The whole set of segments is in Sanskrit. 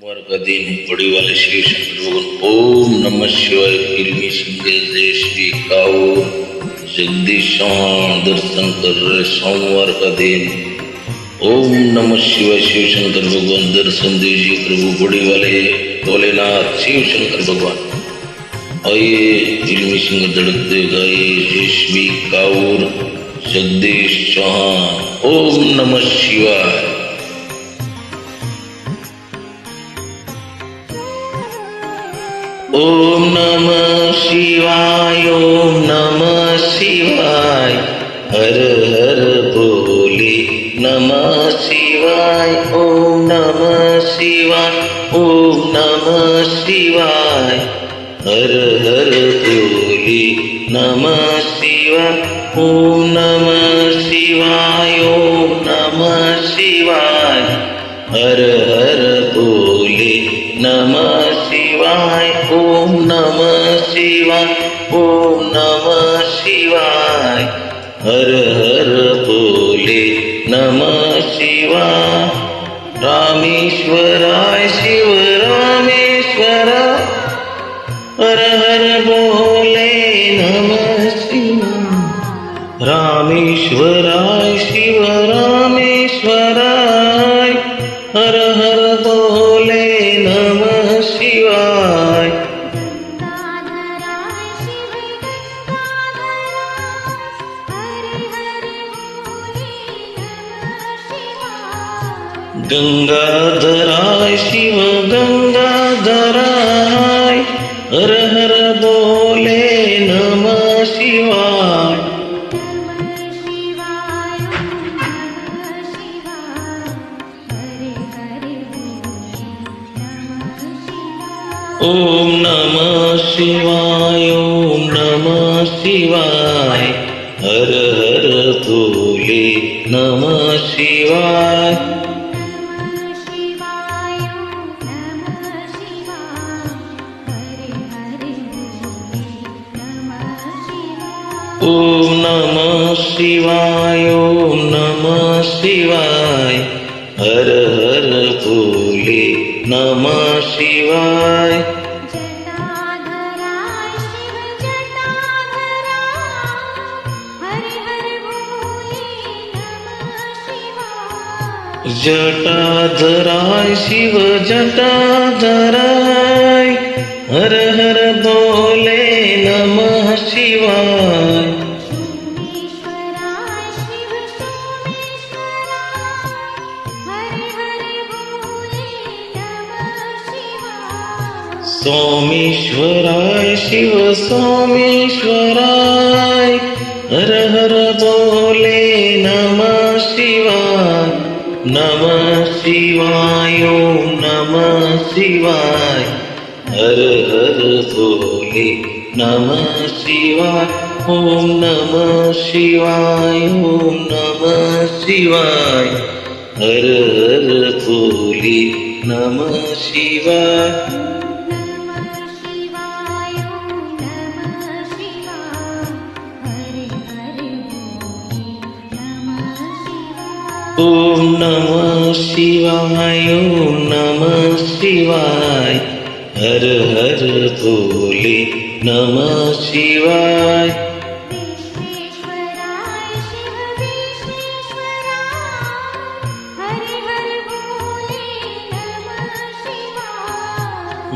सोमवार का दिन है। बड़ी वाले श्री शंकर भगवान ओम नमः शिवाय फिल्मी सिंगल जय श्री काऊ जगदीश चौहान दर्शन कर रहे। सोमवार का दिन ओम नमः शिवाय शिव शंकर भगवान दर्शन दीजिए प्रभु। बड़ी वाले भोलेनाथ शिव शंकर भगवान आइए फिल्मी सिंगर धड़कते गाइए जय श्री काऊर जगदीश चौहान ओम नमः शिवाय। ओम नमः शिवाय ओम नमः शिवाय हर हर भोले नमः शिवाय ओम नमः शिवाय ओम नमः शिवाय हर हर भोले नमः शिवाय ओम नमः शिवाय ओम नमः शिवाय हर हर भोले नमः शिवाय ओम नमः शिवाय ओम नमः शिवाय हर हर भोले नमः शिवाय। रामेश्वराय शिव रामेश्वर हर हर भोले नमः शिवाय। रामेश्वराय शिव रामेश्वराय हर हर भोले नमः शिवाय। गंगाधराय शिव गंगाधराय हर हर भोले नमः शिवाय। ओम नमः शिवाय ओम नमः शिवाय हर हर भोले नमः शिवाय। ओम नमः शिवाय ओम नमः शिवाय हर हर भोले नमः शिवाय। जटाधराय शिव जटाधराय हर हर भोले नमः शिवाय। सोमेश्वराय शिव सोमेश्वराय हर हर भोले नमः शिवाय। नमः शिवाय ओम नमः शिवाय हर हर भोले नमः शिवाय ओम नमः शिवाय ओम नमः शिवाय हर हर भोले नमः शिवाय। ओम नमः शिवाय ओम नमः शिवाय हर हर भोले नमः शिवाय।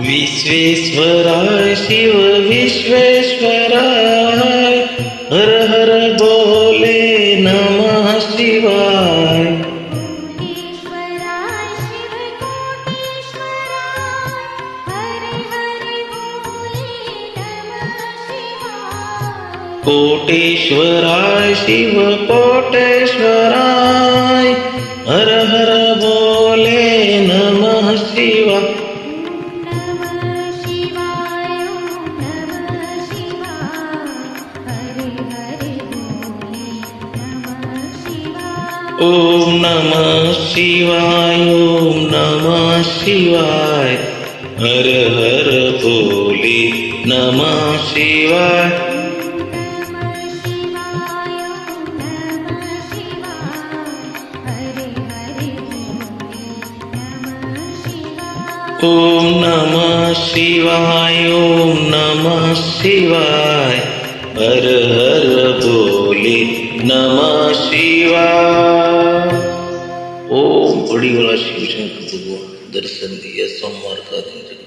विश्वेश्वराय शिव विश्वेश्वराय हर हर भोले नमः शिवाय। कोटेश्वराय शिव कोटेश्वराय हर हर भोले नमः शिवाय। ओम नमः शिवाय ओम नमः शिवाय हर हर भोले नमः शिवाय। ओम नमः शिवाय, ओम नमः शिवाय, हर हर बोले नमः शिवाय। ओम बड़ी वाला शिव शंकर भगवान दर्शन दिया सोमवार का दिन।